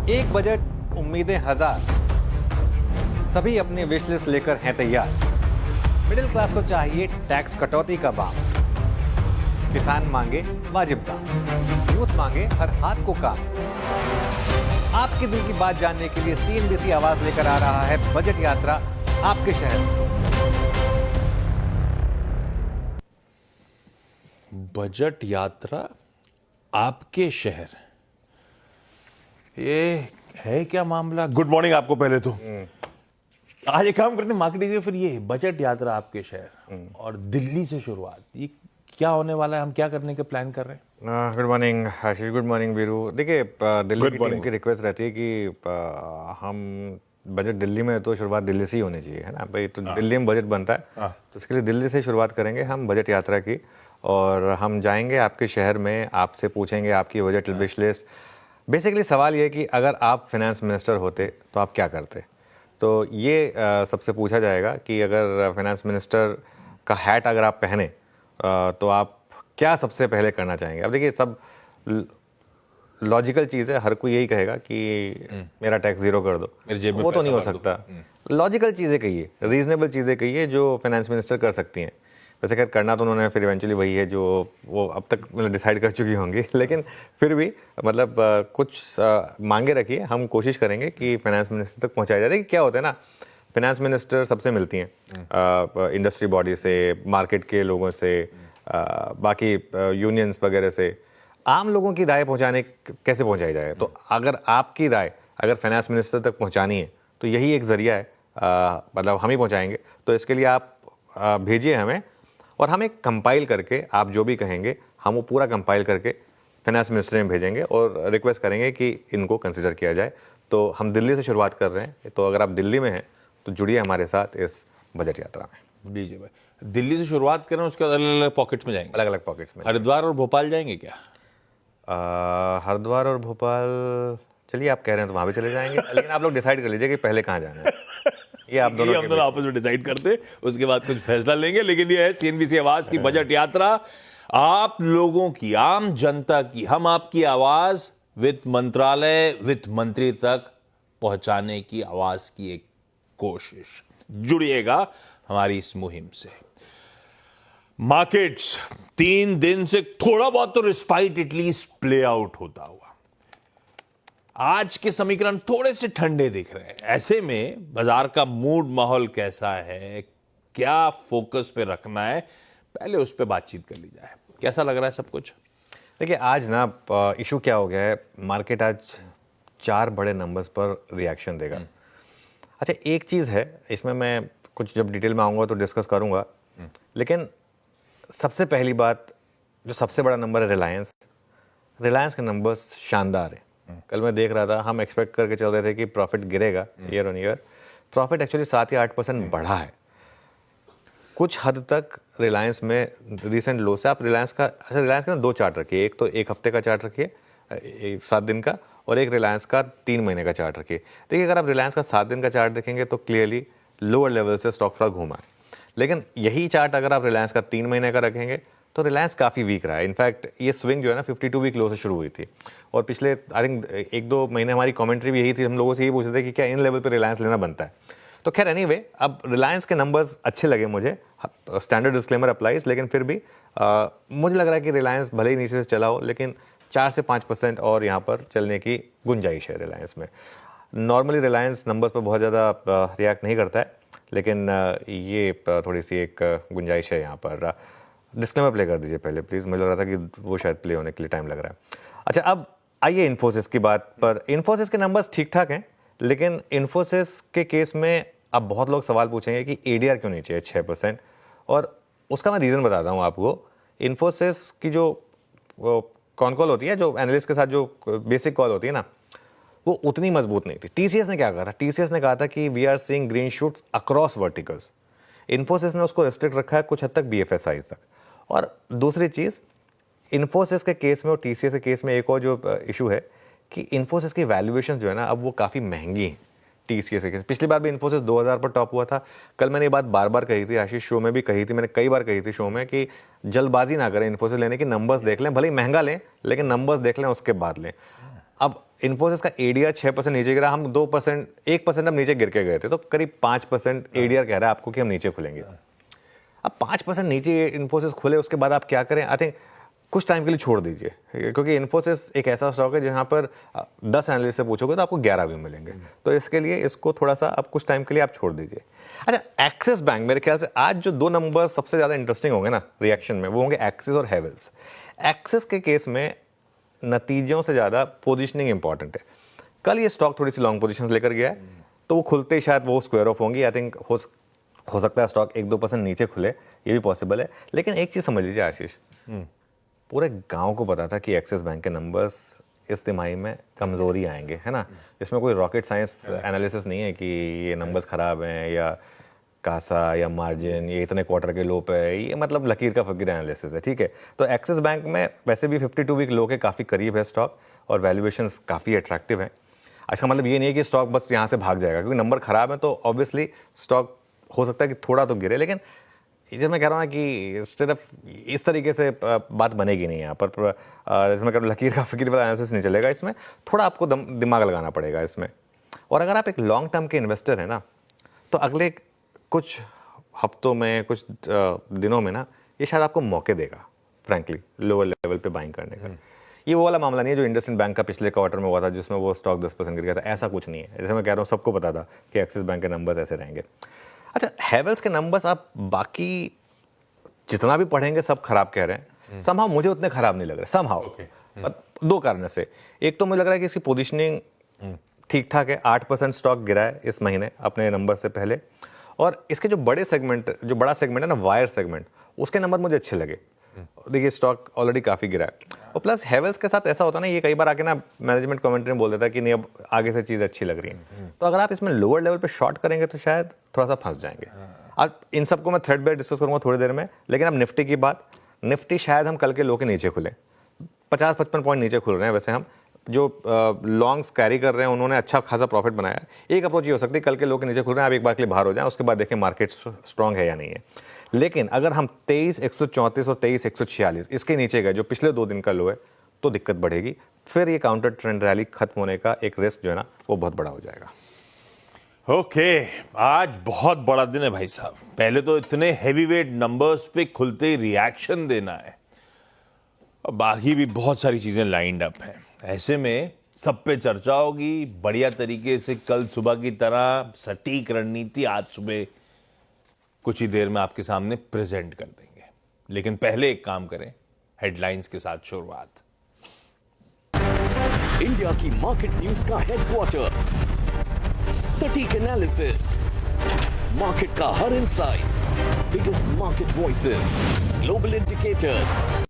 एक बजट, उम्मीदें हजार, सभी अपनी विश लिस्ट लेकर हैं तैयार। मिडिल क्लास को चाहिए टैक्स कटौती का बाम, किसान मांगे वाजिब दाम, यूथ मांगे हर हाथ को काम। आपके दिल की बात जानने के लिए सीएनबीसी आवाज लेकर आ रहा है बजट यात्रा आपके शहर। बजट यात्रा आपके शहर, ये है क्या मामला? गुड मॉर्निंग आपको पहले तो। आज एक काम करते हैं, मार्केटिंग फिर ये बजट यात्रा आपके शहर और दिल्ली से शुरुआत, ये क्या होने वाला है? हम क्या करने के प्लान कर रहे हैं? गुड मॉर्निंग आशीष, गुड मॉर्निंग वीरू। देखिए, दिल्ली की टीम की रिक्वेस्ट रहती है कि हम बजट दिल्ली में तो शुरुआत दिल्ली से ही होनी चाहिए, है ना भाई? तो दिल्ली में बजट बनता है, तो इसके लिए दिल्ली से शुरुआत करेंगे हम बजट यात्रा की। और हम जाएंगे आपके शहर में, आपसे पूछेंगे आपकी बजट विश लिस्ट। बेसिकली सवाल ये कि अगर आप फाइनेंस मिनिस्टर होते तो आप क्या करते। तो ये सबसे पूछा जाएगा कि अगर फाइनेंस मिनिस्टर का हैट अगर आप पहने तो आप क्या सबसे पहले करना चाहेंगे। अब देखिए, सब लॉजिकल चीज़ है, हर कोई यही कहेगा कि मेरा टैक्स जीरो कर दो, मेरे जेब में वो तो नहीं हो पैसा भर दो। सकता। लॉजिकल चीज़ें कहिए, रीजनेबल चीज़ें कहिए जो फाइनेंस मिनिस्टर कर सकती हैं। वैसे खैर करना तो उन्होंने फिर इवेंचुअली वही है जो वो अब तक मतलब डिसाइड कर चुकी होंगी, लेकिन फिर भी मतलब कुछ मांगे रखिए, हम कोशिश करेंगे कि फाइनेंस मिनिस्टर तक पहुंचाया जाए। देखिए क्या होता है ना, फाइनेंस मिनिस्टर सबसे मिलती हैं, इंडस्ट्री बॉडी से, मार्केट के लोगों से, बाकी यूनियंस वगैरह से। आम लोगों की राय पहुंचाने कैसे पहुंचाई जाए, तो अगर आपकी राय अगर फाइनेंस मिनिस्टर तक पहुंचानी है तो यही एक जरिया है, मतलब हम ही पहुंचाएंगे। तो इसके लिए आप भेजिए हमें, और हम एक कंपाइल करके, आप जो भी कहेंगे हम वो पूरा कंपाइल करके फाइनेंस मिनिस्टर में भेजेंगे और रिक्वेस्ट करेंगे कि इनको कंसिडर किया जाए। तो हम दिल्ली से शुरुआत कर रहे हैं, तो अगर आप दिल्ली में हैं तो जुड़िए हमारे साथ इस बजट यात्रा में। दीजिए भाई, दिल्ली से शुरुआत करें, उसके बाद अलग अलग पॉकेट्स में जाएंगे। अलग अलग पॉकेट्स में। हरिद्वार और भोपाल जाएंगे क्या? हरिद्वार और भोपाल, चलिए आप कह रहे हैं तो वहाँ भी चले जाएंगे, लेकिन आप लोग डिसाइड कर लीजिए कि पहले कहाँ जाना है। ये आप दोनों हम दोनों आपस में डिसाइड करते, उसके बाद कुछ फैसला लेंगे। लेकिन ये है सीएनबीसी आवाज की बजट यात्रा, आप लोगों की, आम जनता की, हम आपकी आवाज वित्त मंत्रालय, वित्त मंत्री तक पहुंचाने की आवाज की एक कोशिश। जुड़िएगा हमारी इस मुहिम से। मार्केट्स 3 दिन से थोड़ा बहुत तो रिस्पाइट एटलीस्ट प्ले आउट होता हुआ, आज के समीकरण थोड़े से ठंडे दिख रहे हैं। ऐसे में बाजार का मूड माहौल कैसा है, क्या फोकस पे रखना है, पहले उस पे बातचीत कर ली जाए। कैसा लग रहा है सब कुछ? देखिए, आज ना इशू क्या हो गया है, मार्केट आज 4 बड़े नंबर्स पर रिएक्शन देगा। अच्छा, एक चीज़ है इसमें, मैं कुछ जब डिटेल में आऊँगा तो डिस्कस करूँगा, लेकिन सबसे पहली बात, जो सबसे बड़ा नंबर है रिलायंस के नंबर्स शानदार है। कल मैं देख रहा था, हम एक्सपेक्ट करके चल रहे थे कि प्रॉफिट गिरेगा year on year, profit actually 7 या 8% बढ़ा है। कुछ हद तक रिलायंस में रिसेंट लो से आप रिलायंस का ना 2 चार्ट रखिए, एक तो 1 हफ्ते का चार्ट रखिए 7 दिन का, और एक रिलायंस का 3 महीने का चार्ट रखिए। देखिए, अगर आप रिलायंस का 7 दिन का चार्ट देखेंगे तो क्लियरली लोअर लेवल से स्टॉक थोड़ा घूमा है, लेकिन यही चार्ट अगर आप रिलायंस का 3 महीने का रखेंगे तो रिलायंस काफ़ी वीक रहा है। इनफैक्ट ये स्विंग जो है ना 52 वीक लो से शुरू हुई थी, और पिछले आई थिंक 1-2 महीने हमारी कमेंट्री भी यही थी, हम लोगों से यही पूछ रहे थे कि क्या इन लेवल पे रिलायंस लेना बनता है। तो खैर एनीवे, अब रिलायंस के नंबर्स अच्छे लगे मुझे, स्टैंडर्ड डिस्क्लेमर अप्लाइज, लेकिन फिर भी मुझे लग रहा है कि रिलायंस भले ही नीचे से चला हो, लेकिन 4 से 5% और यहाँ पर चलने की गुंजाइश है रिलायंस में। नॉर्मली रिलायंस नंबर्स पर बहुत ज़्यादा रिएक्ट नहीं करता है, लेकिन ये थोड़ी सी एक गुंजाइश है यहाँ पर। डिस्क्लेमर प्ले कर दीजिए पहले प्लीज़, मुझे लग रहा था कि वो शायद प्ले होने के लिए टाइम लग रहा है। अच्छा, अब आइए इन्फोसिस की बात पर। इन्फोसिस के नंबर्स ठीक ठाक हैं, लेकिन इन्फोसिस के केस में अब बहुत लोग सवाल पूछेंगे कि एडीआर क्यों नीचे है 6%, और उसका मैं रीज़न बताता हूँ आपको। इन्फोसिस की जो कॉन कॉल होती है, जो एनालिस्ट के साथ जो बेसिक कॉल होती है ना, वो उतनी मजबूत नहीं थी। टीसीएस ने क्या कहा था, टीसीएस ने कहा था कि we are seeing green shoots across verticals. Infosys ने उसको रेस्ट्रिक्ट रखा है कुछ हद तक बीएफएसआई तक। और दूसरी चीज़, इन्फोसिस के केस में और टीसीएस के केस में एक और जो इशू है कि इन्फोसिस की वैल्यूएशन जो है ना, अब वो काफ़ी महंगी है टीसीएस के केस। पिछली बार भी इन्फोसिस 2000 पर टॉप हुआ था। कल मैंने ये बात बार बार कही थी, आशीष शो में भी कही थी, मैंने कई बार कही थी शो में, कि जल्दबाजी ना करें इन्फोसिस लेने की, नंबर्स देख लें, भले ही महंगा लें लेकिन नंबर्स देख लें उसके बाद लें। अब इन्फोसिस का एडीआर 6% नीचे गिरा, हम 2%, 1% अब नीचे गिर के गए थे, तो करीब 5% एडीआर कह रहा है आपको कि हम नीचे खुलेंगे। अब 5% नीचे इन्फोसिस खुले, उसके बाद आप क्या करें? आई थिंक कुछ टाइम के लिए छोड़ दीजिए, क्योंकि इन्फोसिस एक ऐसा स्टॉक है जहां पर 10 एनालिस्ट से पूछोगे तो आपको 11 भी मिलेंगे, तो इसके लिए इसको थोड़ा सा अब कुछ टाइम के लिए आप छोड़ दीजिए। अच्छा, एक्सिस बैंक, मेरे ख्याल से आज जो 2 नंबर सबसे ज़्यादा इंटरेस्टिंग होंगे ना रिएक्शन में, वो होंगे एक्सिस और हैवेल्स। एक्सिस के केस में नतीजों से ज़्यादा पोजिशनिंग इंपॉर्टेंट है। कल ये स्टॉक थोड़ी सी लॉन्ग पोजिशन लेकर गया है, तो वो खुलते ही शायद वो स्क्वायर ऑफ होंगी। आई थिंक हो सकता है स्टॉक 1-2% नीचे खुले, ये भी पॉसिबल है। लेकिन एक चीज़ समझ लीजिए आशीष, पूरे गांव को पता था कि एक्सिस बैंक के नंबर्स इस तिमाही में कमज़ोरी आएंगे, है ना। इसमें कोई रॉकेट साइंस एनालिसिस नहीं है कि ये नंबर्स ख़राब हैं या कासा या मार्जिन ये इतने क्वार्टर के लो पे है, ये मतलब लकीर का फकीर एनालिसिस है, ठीक है। तो एक्सिस बैंक में वैसे भी 52 वीक लो के काफ़ी करीब है स्टॉक, और वैल्यूएशंस काफ़ी अट्रैक्टिव हैं। इसका मतलब ये नहीं है कि स्टॉक बस यहाँ से भाग जाएगा, क्योंकि नंबर ख़राब है तो ऑब्वियसली स्टॉक हो सकता है कि थोड़ा तो गिरे, लेकिन जब मैं कह रहा हूँ ना कि सिर्फ इस तरीके से बात बनेगी नहीं यहाँ पर, इसमें कह रहा लकीर का फकीर वाला एनालिसिस नहीं चलेगा, इसमें थोड़ा आपको दिमाग लगाना पड़ेगा इसमें। और अगर आप एक लॉन्ग टर्म के इन्वेस्टर हैं ना, तो अगले कुछ हफ्तों में, कुछ दिनों में ना, ये शायद आपको मौके देगा फ्रैंकली लोअर लेवल पे बाइंग करने का। ये वो वाला मामला नहीं है जो इंडसइंड बैंक का पिछले क्वार्टर में हुआ था, जिसमें वो स्टॉक 10% गिर गया था, ऐसा कुछ नहीं है। जैसे मैं कह रहा हूँ, सबको पता था कि एक्सिस बैंक के नंबर्स ऐसे रहेंगे। अच्छा, हैवेल्स के नंबर्स आप बाकी जितना भी पढ़ेंगे सब खराब कह रहे हैं, समहाउ मुझे उतने खराब नहीं लग रहे, समहाउ। 2 कारण से, एक तो मुझे लग रहा है कि इसकी पोजीशनिंग ठीक ठाक है, 8% स्टॉक गिरा है इस महीने अपने नंबर से पहले, और इसके जो बड़ा सेगमेंट है ना, वायर सेगमेंट, उसके नंबर मुझे अच्छे लगे। देखिए स्टॉक ऑलरेडी काफ़ी गिरा है, और प्लस हैवेल्स के साथ ऐसा होता है ना, ये कई बार आके ना मैनेजमेंट कमेंट्री में बोल देता है कि नहीं अब आगे से चीज़ अच्छी लग रही है, तो अगर आप इसमें लोअर लेवल पे शॉर्ट करेंगे तो शायद थोड़ा सा फंस जाएंगे। अब इन सबको मैं थ्रेड बाय डिस्कस करूंगा थोड़ी देर में, लेकिन अब निफ्टी की बात, निफ्टी शायद हम कल के लो के नीचे खुले, 50-55 पॉइंट नीचे खुल रहे हैं। वैसे हम जो लॉन्ग्स कैरी कर रहे हैं उन्होंने अच्छा खासा प्रॉफिट बनाया है। एक अप्रोच ये हो सकती है कल के लो के नीचे खुल रहे हैं, आप एक बार के लिए बाहर हो जाएं, उसके बाद देखें मार्केट स्ट्रांग है या नहीं है। लेकिन अगर हम 23,134 और 23,146 इसके नीचे गए, जो पिछले 2 दिन का लो है, तो दिक्कत बढ़ेगी। फिर ये काउंटर ट्रेंड रैली खत्म होने का एक रिस्क जो है ना, वो बहुत बड़ा हो जाएगा। ओके, आज बहुत बड़ा दिन है भाई साहब। पहले तो इतने हैवीवेट नंबर्स पे खुलते ही रिएक्शन देना है, और बाकी भी बहुत सारी चीजें लाइंड अप हैं। ऐसे में सब पे चर्चा होगी बढ़िया तरीके से, कल सुबह की तरह सटीक रणनीति आज सुबह कुछ ही देर में आपके सामने प्रेजेंट कर देंगे। लेकिन पहले एक काम करें, हेडलाइंस के साथ शुरुआत। इंडिया की मार्केट न्यूज का हेडक्वार्टर, सटीक एनालिसिस, मार्केट का हर insight, biggest market voices, global indicators,